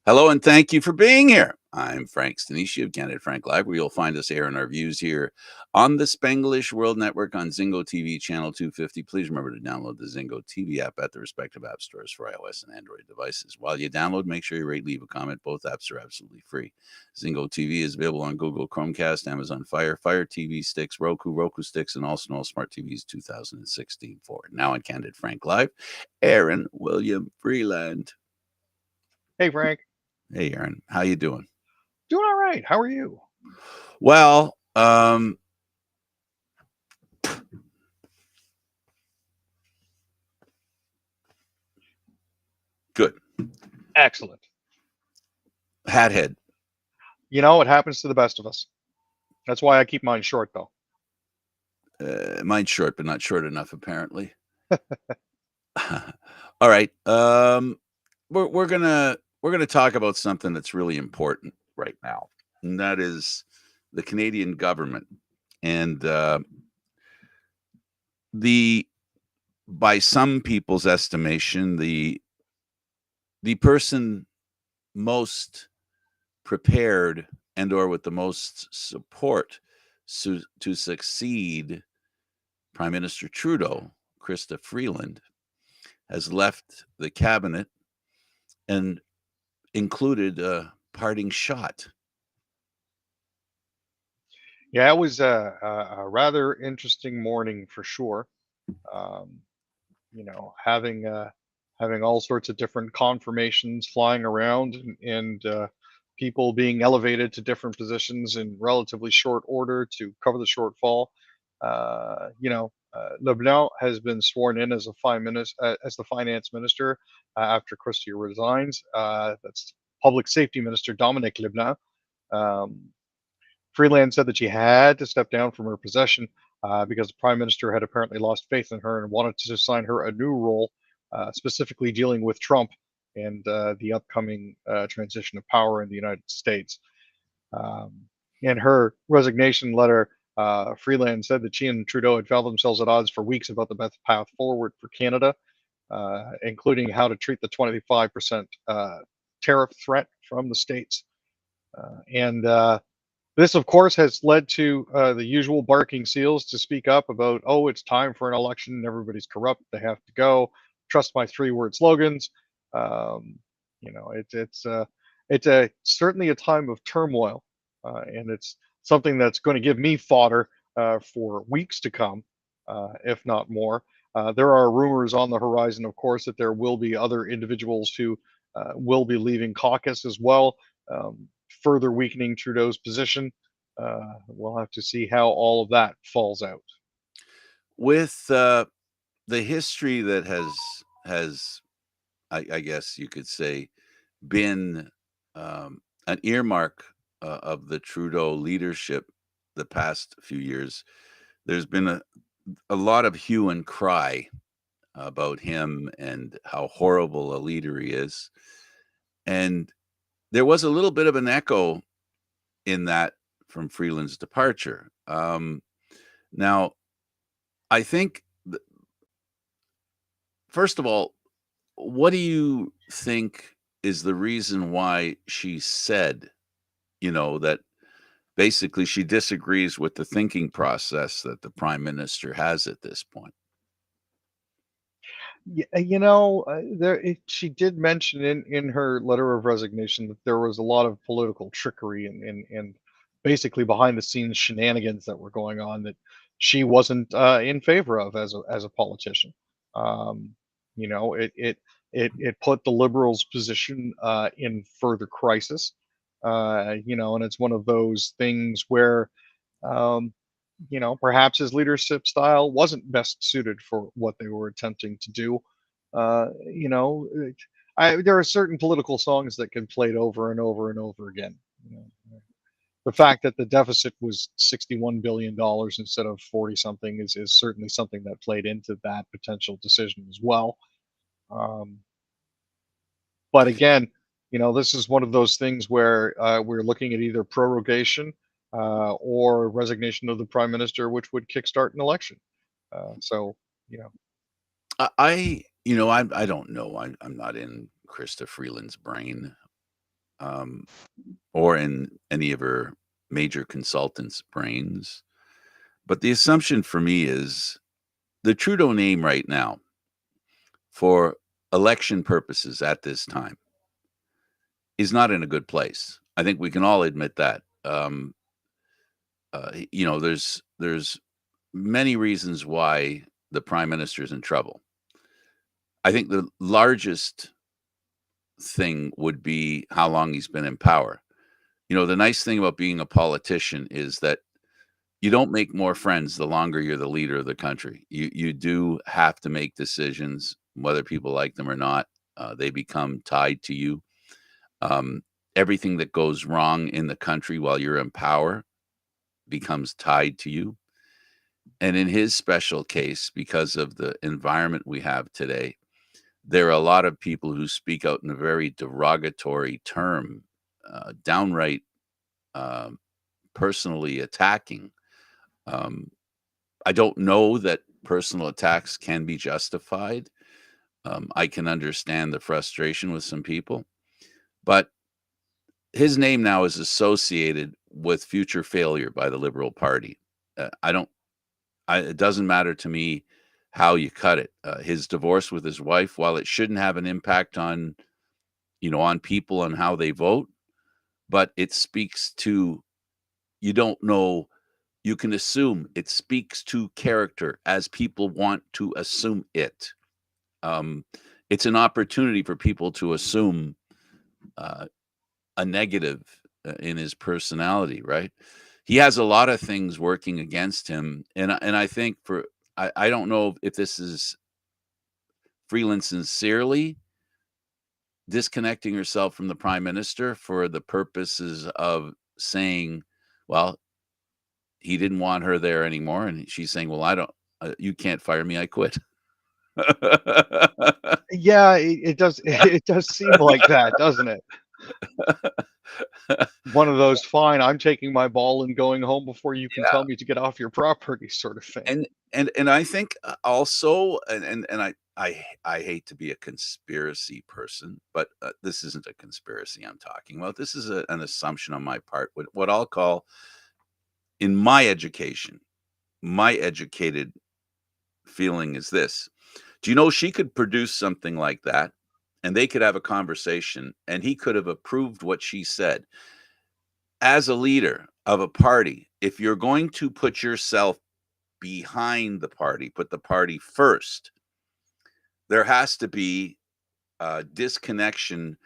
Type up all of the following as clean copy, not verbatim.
Hello and thank you for being here. I'm Frank Stanisci of Candid Frank Live, where you'll find us airing our views here on the Spanglish World Network on Zingo TV channel 250. Please remember to download the Zingo TV app at the respective app stores for iOS and Android devices. While you download, make sure you rate, leave a comment. Both apps are absolutely free. Zingo TV is available on Google Chromecast, Amazon Fire TV sticks, Roku sticks, and also all smart TVs 2016 forward. Now on Candid Frank Live, Aaron William Freeland. Hey, Frank. Hey, Aaron, how you doing? Doing all right. How are you? Well, good. Excellent. Hathead. You know, it happens to the best of us. That's why I keep mine short, though. Mine's short, but not short enough, apparently. All right. We're gonna talk about something that's really important right now, and that is the Canadian government and by some people's estimation, the person most prepared and or with the most support to succeed Prime Minister Trudeau, Krista Freeland, has left the cabinet and included a parting shot. Yeah, it was a rather interesting morning for sure. Um, having all sorts of different confirmations flying around and people being elevated to different positions in relatively short order to cover the shortfall. Leblanc has been sworn in as as the finance minister after Christie resigns. That's public safety minister Dominic Leblanc. Um, Freeland said that she had to step down from her position because the prime minister had apparently lost faith in her and wanted to assign her a new role, specifically dealing with Trump and the upcoming transition of power in the United States. Um, in her resignation letter, Freeland said that she and Trudeau had felt themselves at odds for weeks about the best path forward for Canada, including how to treat the 25% tariff threat from the states. And This, of course, has led to the usual barking seals to speak up about, oh, it's time for an election. Everybody's corrupt. They have to go. Trust my three-word slogans. Um, it's certainly a time of turmoil, and it's something that's going to give me fodder for weeks to come, if not more. There are rumors on the horizon, of course, that there will be other individuals who will be leaving caucus as well. Further weakening Trudeau's position. We'll have to see how all of that falls out. With the history that has I guess you could say been an earmark of the Trudeau leadership the past few years, there's been a lot of hue and cry about him and how horrible a leader he is. And there was a little bit of an echo in that from Freeland's departure. Now, I think, first of all, what do you think is the reason why she said, that basically she disagrees with the thinking process that the prime minister has at this point? She did mention in her letter of resignation that there was a lot of political trickery and basically behind the scenes shenanigans that were going on that she wasn't in favor of as a politician. Um, you know, it put the liberals' position in further crisis. And it's one of those things where um, perhaps his leadership style wasn't best suited for what they were attempting to do. Uh, you know, there are certain political songs that can played over and over and over again. You know, the fact that the deficit was $61 billion instead of 40 something is certainly something that played into that potential decision as well. Um, but again, this is one of those things where we're looking at either prorogation or resignation of the prime minister, which would kickstart an election. So, you know, I don't know. I'm not in Krista Freeland's brain, um, or in any of her major consultants' brains. But the assumption for me is the Trudeau name right now for election purposes at this time is not in a good place. I think we can all admit that. There's many reasons why the prime minister is in trouble. I think the largest thing would be how long he's been in power. The nice thing about being a politician is that you don't make more friends the longer you're the leader of the country. You do have to make decisions, whether people like them or not. They become tied to you. Um, Everything that goes wrong in the country while you're in power becomes tied to you. And in his special case, because of the environment we have today, there are a lot of people who speak out in a very derogatory term, downright um, personally attacking. Um, I don't know that personal attacks can be justified. I can understand the frustration with some people, but his name now is associated with future failure by the Liberal Party. I don't. It doesn't matter to me how you cut it. His divorce with his wife, while it shouldn't have an impact on on people and how they vote, but it speaks to you don't know. You can assume it speaks to character as people want to assume it. Um, it's an opportunity for people to assume uh, a negative in his personality, right? He has a lot of things working against him, and I think I don't know if this is Freeland sincerely disconnecting herself from the prime minister for the purposes of saying, well, he didn't want her there anymore, and she's saying, well, I don't, you can't fire me, I quit. Yeah, it does. It does seem like that, doesn't it? One of those, fine, I'm taking my ball and going home before you can Yeah. tell me to get off your property sort of thing. And I think, also and I hate to be a conspiracy person, but, this isn't a conspiracy I'm talking about. This is an assumption on my part, what I'll call in my education, my educated feeling is this: do you know she could produce something like that, and they could have a conversation, and he could have approved what she said. As a leader of a party, if you're going to put yourself behind the party, put the party first, there has to be a disconnection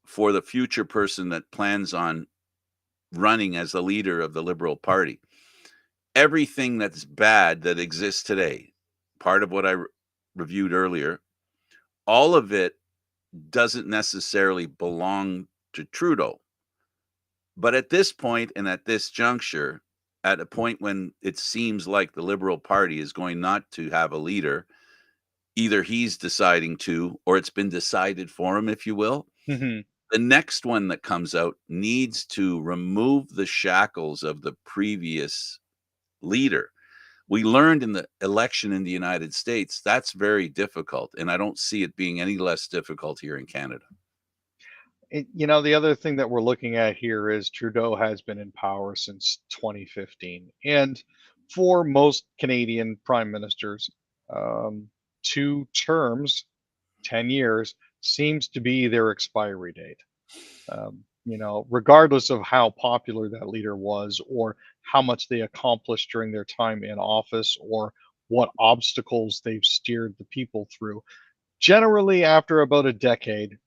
for the future person that plans on running as the leader of the Liberal Party. Everything that's bad that exists today, part of what I reviewed earlier, all of it doesn't necessarily belong to Trudeau. But at this point and at this juncture, at a point when it seems like the Liberal Party is going not to have a leader, either he's deciding to, or it's been decided for him, if you will. Mhm. The next one that comes out needs to remove the shackles of the previous leader. We learned in the election in the United States that's very difficult, and I don't see it being any less difficult here in Canada. The other thing that we're looking at here is Trudeau has been in power since 2015. And for most Canadian prime ministers, um, 2 terms, 10 years, seems to be their expiry date. Regardless of how popular that leader was or how much they accomplished during their time in office or what obstacles they've steered the people through. Generally, after about a decade,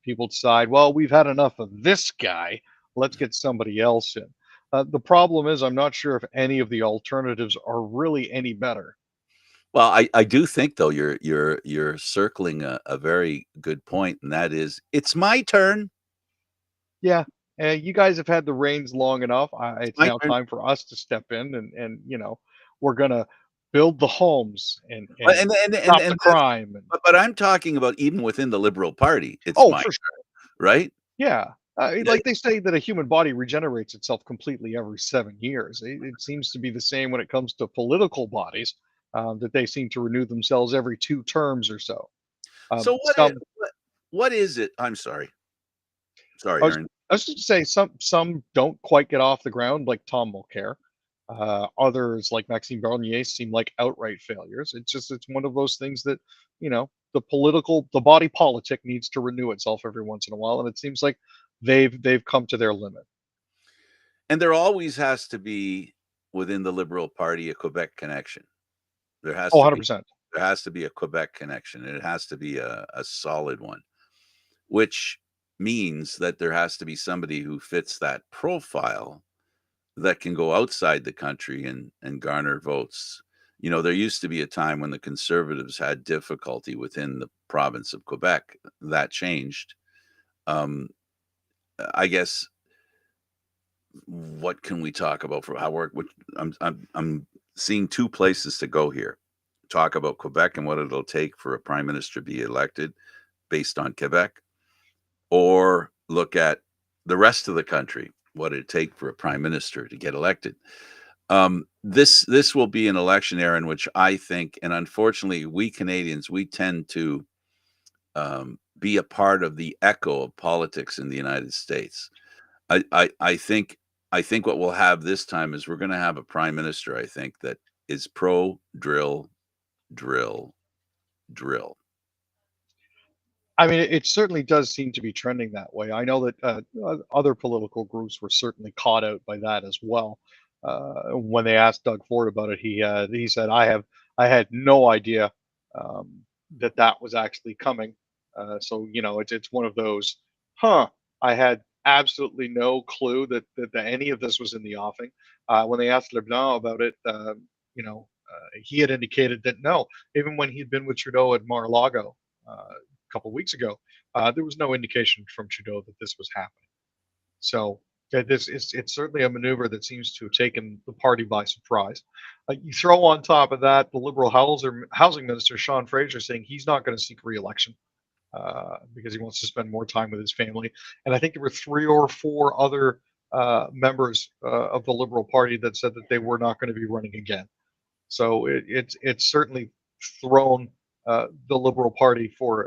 people decide, well, we've had enough of this guy. Let's get somebody else in. The problem is, I'm not sure if any of the alternatives are really any better. Well, I do think though you're circling a very good point, and that is it's my turn. Yeah, you guys have had the reins long enough. It's It's my now turn. time for us to step in, and we're gonna build the homes and Well, and and stop the that's crime. And but I'm talking about even within the Liberal Party, it's oh, my for sure, right? yeah. Yeah, Like they say that a human body regenerates itself completely every 7 years. It seems to be the same when it comes to political bodies. That they seem to renew themselves every 2 terms or so. so Some what is it I'm sorry. Sorry, I was Aaron. I was just to say some don't quite get off the ground, like Tom Mulcair. Others, like Maxime Bernier, seem like outright failures. It's one of those things that, the body politic needs to renew itself every once in a while, and it seems like they've come to their limit. And there always has to be, within the Liberal Party, a Quebec connection. There has Oh, to be. 100%. There has to be a Quebec connection, and it has to be a solid one, which means that there has to be somebody who fits that profile that can go outside the country and garner votes. There used to be a time when the Conservatives had difficulty within the province of Quebec. That changed. Um, I guess what can we talk about for how work? Which I'm seeing two places to go here. Talk about Quebec and what it'll take for a prime minister to be elected based on Quebec, or look at the rest of the country, what it'd take for a prime minister to get elected. This will be an election era in which I think, and unfortunately, we Canadians, we tend to be a part of the echo of politics in the United States. I think what we'll have this time is we're going to have a prime minister. I think that is pro drill, drill, drill. I mean, it certainly does seem to be trending that way. I know that other political groups were certainly caught out by that as well. When they asked Doug Ford about it, he said, I had no idea that that was actually coming." So it's one of those, huh? I had absolutely no clue that any of this was in the offing. When they asked Leblanc about it, he had indicated that no, even when he'd been with Trudeau at Mar-a-Lago couple of weeks ago, there was no indication from Trudeau that this was happening. So this is it's certainly a maneuver that seems to have taken the party by surprise. You throw on top of that the Liberal housing minister Sean Fraser saying he's not going to seek re-election because he wants to spend more time with his family, and I think there were three or four other members of the Liberal Party that said that they were not going to be running again. So it's certainly thrown the Liberal Party for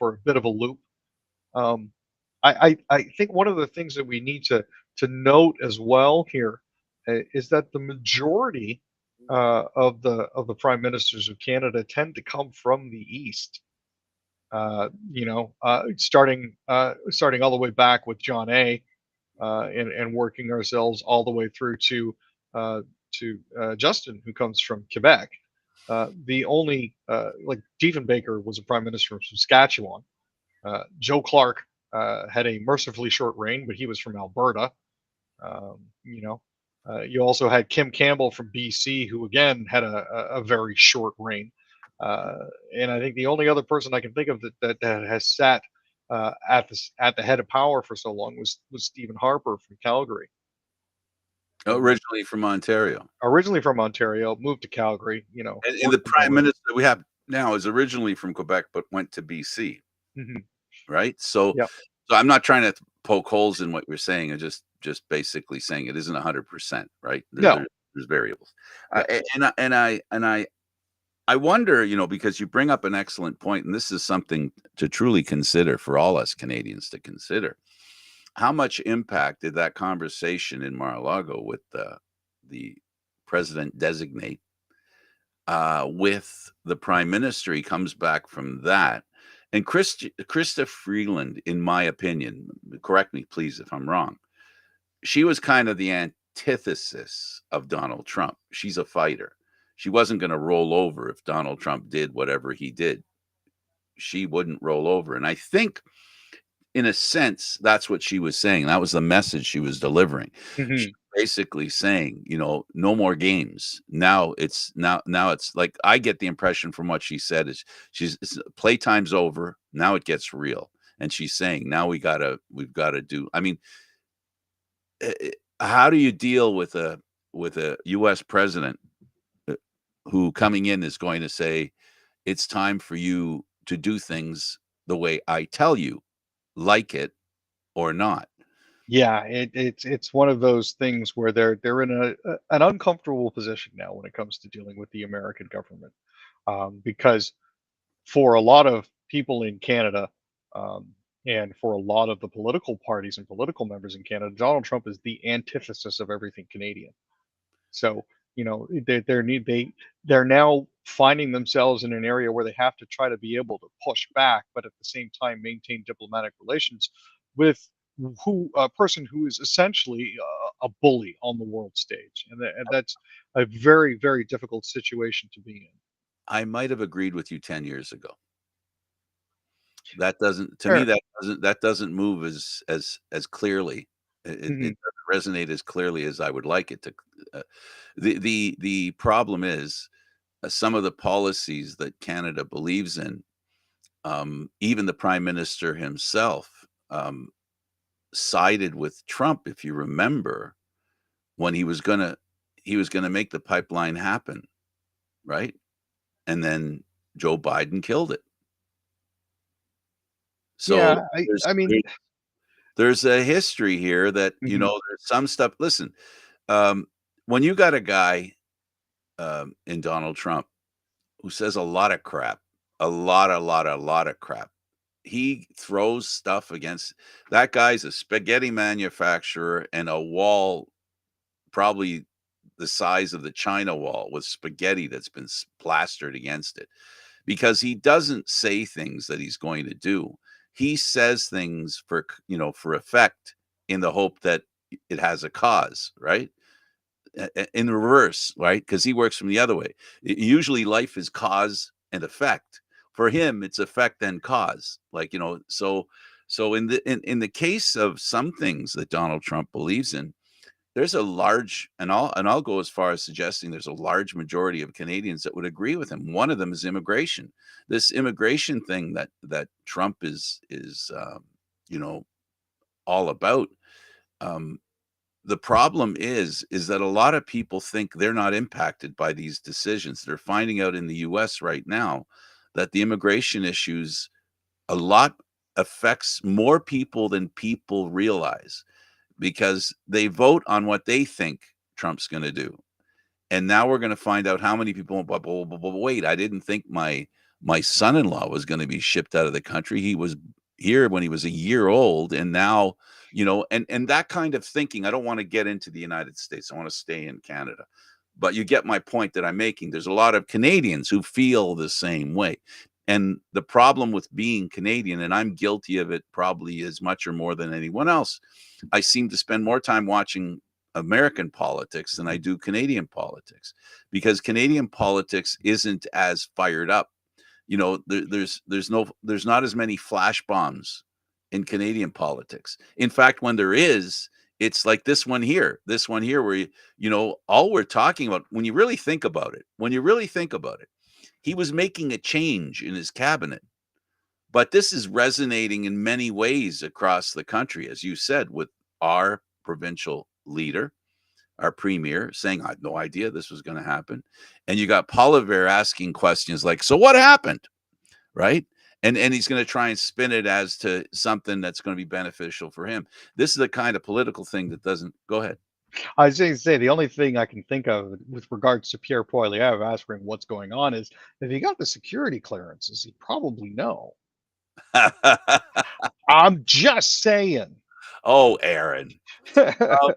a bit of a loop. Um, I think one of the things that we need to note as well here is that the majority of the prime ministers of Canada tend to come from the east. Starting all the way back with John A. And working ourselves all the way through uh, to Justin, who comes from Quebec. The only like Diefenbaker was a prime minister from Saskatchewan. Joe Clark had a mercifully short reign, but he was from Alberta. Um, you know, you also had Kim Campbell from BC, who again had a very short reign. Uh, and I think the only other person I can think of that has sat at the head of power for so long was Stephen Harper from Calgary, who was Originally from Ontario. originally from Ontario, moved to Calgary. And the Worked his prime way. minister we have now is originally from Quebec, but went to BC, Mhm. right? So I'm not trying to poke holes in what you're saying. I'm just basically saying it isn't 100%, right? No. There's variables. Yes. I wonder, because you bring up an excellent point, and this is something to truly consider for all us Canadians to consider. How much impact did that conversation in Mar-a-Lago with the president designate with the prime minister? He comes back from that. And Krista Freeland, in my opinion, correct me please if I'm wrong, she was kind of the antithesis of Donald Trump. She's a fighter. She wasn't going to roll over if Donald Trump did whatever he did. She wouldn't roll over. And I think, in a sense, that's what she was saying. That was the message she was delivering. She Mhm. was basically saying, no more games. Now it's like I get the impression from what she said is playtime's over. Now it gets real. And she's saying, now we've gotta do. I mean, how do you deal with a US president uh, who coming in is going to say, it's time for you to do things the way I tell you, like it or not? Yeah, it's one of those things where they're in an uncomfortable position now when it comes to dealing with the American government, because for a lot of people in Canada, um, And for a lot of the political parties and political members in Canada, Donald Trump is the antithesis of everything Canadian. So, they're now finding themselves in an area where they have to try to be able to push back, but at the same time maintain diplomatic relations with who a person who is essentially a bully on the world stage, and that's a very, very difficult situation to be in. I might have agreed with you 10 years ago. That doesn't to me, Fair. that doesn't move as clearly. Hmm. It doesn't resonate as clearly as I would like it to. Uh, the problem is, some of the policies that Canada believes in, even the prime minister himself, sided with Trump, if you remember, when he was gonna make the pipeline happen, right? And then Joe Biden killed it. So Yeah, I, there's I mean, there's a history here that, mhm. there's some stuff. Listen, um, when you got a guy, in Donald Trump who says a lot of crap, a lot of crap. He throws stuff against that guy's a spaghetti manufacturer and a wall probably the size of the China wall with spaghetti that's been plastered against it because he doesn't say things that he's going to do. He says things for, for effect in the hope that it has a cause, right? In reverse, right? Because he works from the other way. Usually life is cause and effect. For him, it's effect and cause. Like, so in the case of some things that Donald Trump believes in, there's a large and I'll go as far as suggesting there's a large majority of Canadians that would agree with him. One of them is immigration. This immigration thing that Trump is you know all about. Um, the problem is that a lot of people think they're not impacted by these decisions. They're finding out in the US right now that the immigration issues a lot affects more people than people realize because they vote on what they think Trump's going to do. And now we're going to find out how many people. But wait, I didn't think my son-in-law was going to be shipped out of the country. He was here when he was a year old, and now and that kind of thinking. I don't want to get into the United States. I want to stay in Canada. But you get my point that I'm making. There's a lot of Canadians who feel the same way. And the problem with being Canadian, and I'm guilty of it probably as much or more than anyone else, I seem to spend more time watching American politics than I do Canadian politics because Canadian politics isn't as fired up. There's not as many flash bombs in Canadian politics. In fact, when there is, it's like this one here, where all we're talking about, when you really think about it, he was making a change in his cabinet, but this is resonating in many ways across the country, as you said, with our provincial leader, our premier, saying, I had no idea this was going to happen. And you got Poliver asking questions like, so what happened? Right. And he's going to try and spin it as to something that's going to be beneficial for him. This is the kind of political thing that doesn't go ahead. I was going to say the only thing I can think of with regards to Pierre Poilievre asking what's going on is if he got the security clearances, he'd probably know. I'm just saying. Oh, Aaron. Uh,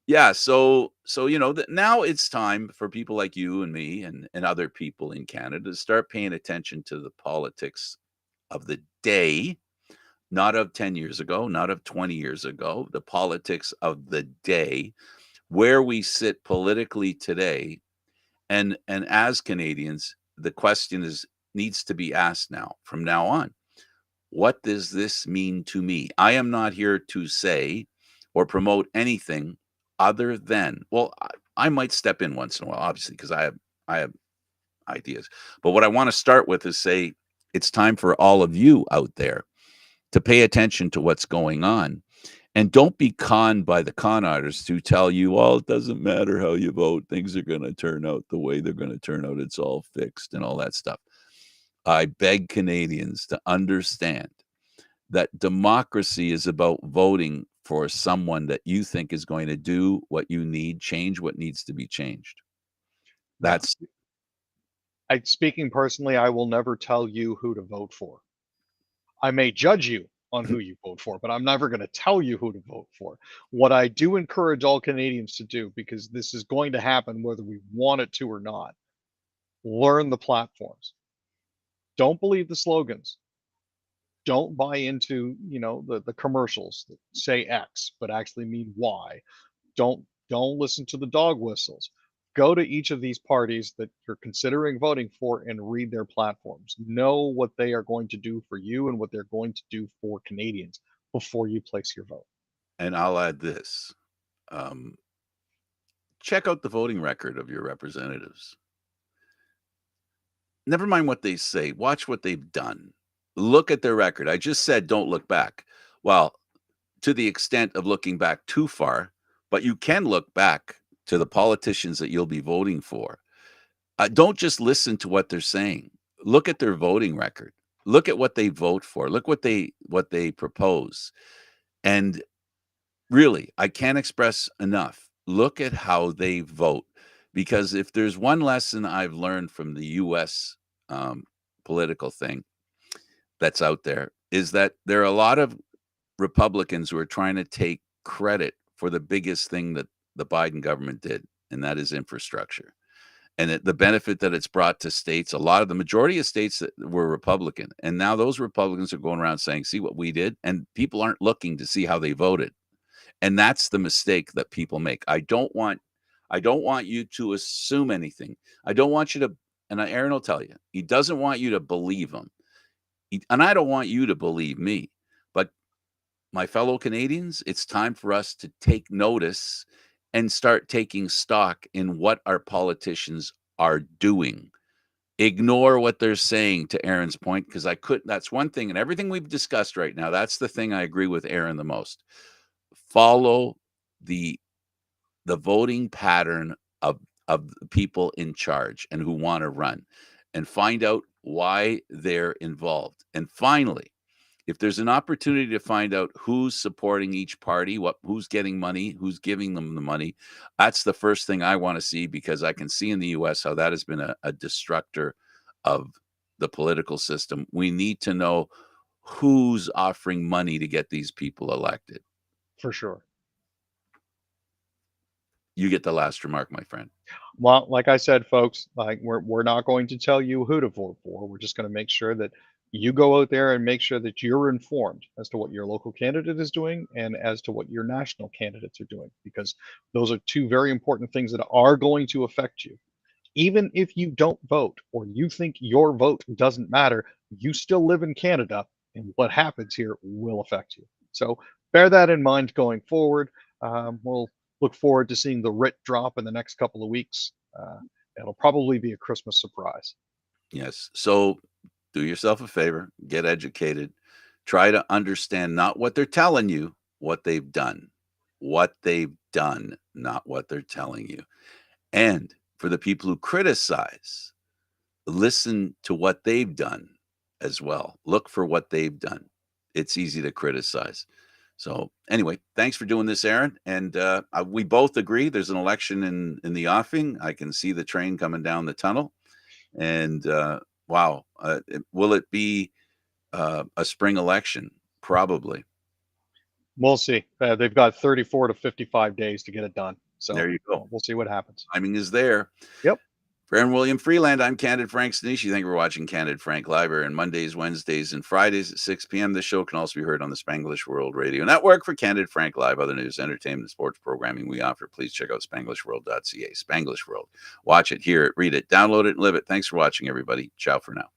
yeah. So that now it's time for people like you and me and other people in Canada to start paying attention to the politics of the day, not of 10 years ago, not of 20 years ago, the politics of the day, where we sit politically today. And as Canadians, the question is needs to be asked now from now on. What does this mean to me? I am not here to say or promote anything other than, well, I might step in once in a while, obviously, because I have ideas. But what I want to start with is say it's time for all of you out there to pay attention to what's going on. And don't be conned by the con artists who tell you, well, it doesn't matter how you vote. Things are going to turn out the way they're going to turn out. It's all fixed and all that stuff. I beg Canadians to understand that democracy is about voting for someone that you think is going to do what you need, change what needs to be changed. Now, That's speaking personally, I will never tell you who to vote for. I may judge you on who you vote for, but I'm never going to tell you who to vote for. What I do encourage all Canadians to do, because this is going to happen whether we want it to or not, learn the platforms. Don't believe the slogans. Don't buy into, the commercials that say X but actually mean Y. Don't listen to the dog whistles. Go to each of these parties that you're considering voting for and read their platforms. Know what they are going to do for you and what they're going to do for Canadians before you place your vote. And I'll add this. Um, check out the voting record of your representatives. Never mind what they say, watch what they've done. Look at their record. I just said don't look back. Well, to the extent of looking back too far, but you can look back to the politicians that you'll be voting for. Don't just listen to what they're saying. Look at their voting record. Look at what they vote for. Look what they propose. And really, I can't express enough. Look at how they vote, because if there's one lesson I've learned from the U.S. Political thing that's out there, is that there are a lot of Republicans who are trying to take credit for the biggest thing that the Biden government did, and that is infrastructure. And the benefit that it's brought to states, the majority of states that were Republican. And now those Republicans are going around saying, see what we did. And people aren't looking to see how they voted. And that's the mistake that people make. I don't want you to assume anything. I don't want you to, and Aaron will tell you, he doesn't want you to believe him. And I don't want you to believe me. But my fellow Canadians, it's time for us to take notice and start taking stock in what our politicians are doing. Ignore what they're saying, to Aaron's point, because that's one thing, and everything we've discussed right now, that's the thing I agree with Aaron the most. Follow the voting pattern of the people in charge and who want to run, and find out why they're involved. And finally, if there's an opportunity to find out who's supporting each party, who's getting money, who's giving them the money, that's the first thing I want to see, because I can see in the US how that has been a destructor of the political system. We need to know who's offering money to get these people elected. For sure. You get the last remark, my friend. Well, like I said, folks, like we're not going to tell you who to vote for. We're just going to make sure that you go out there and make sure that you're informed as to what your local candidate is doing and as to what your national candidates are doing, because those are two very important things that are going to affect you. Even if you don't vote or you think your vote doesn't matter, you still live in Canada, and what happens here will affect you. So bear that in mind going forward. We'll look forward to seeing the writ drop in the next couple of weeks. It'll probably be a Christmas surprise. Yes. So do yourself a favor, get educated, try to understand not what they're telling you, what they've done. What they've done, not what they're telling you. And for the people who criticize, listen to what they've done as well. Look for what they've done. It's easy to criticize. So anyway, thanks for doing this, Aaron. And we both agree there's an election in the offing. I can see the train coming down the tunnel. And wow, will it be a spring election? Probably. We'll see. They've got 34 to 55 days to get it done. So There you go. we'll see what happens. Timing is there. Yep. For Aaron William Freeland, I'm Candid Frank Stanisci. Thank you for watching Candid Frank Live here on Mondays, Wednesdays, and Fridays at 6 p.m. This show can also be heard on the Spanglish World Radio Network. For Candid Frank Live, other news, entertainment, and sports programming we offer, please check out SpanglishWorld.ca. Spanglish World. Watch it, hear it, read it, download it, and live it. Thanks for watching, everybody. Ciao for now.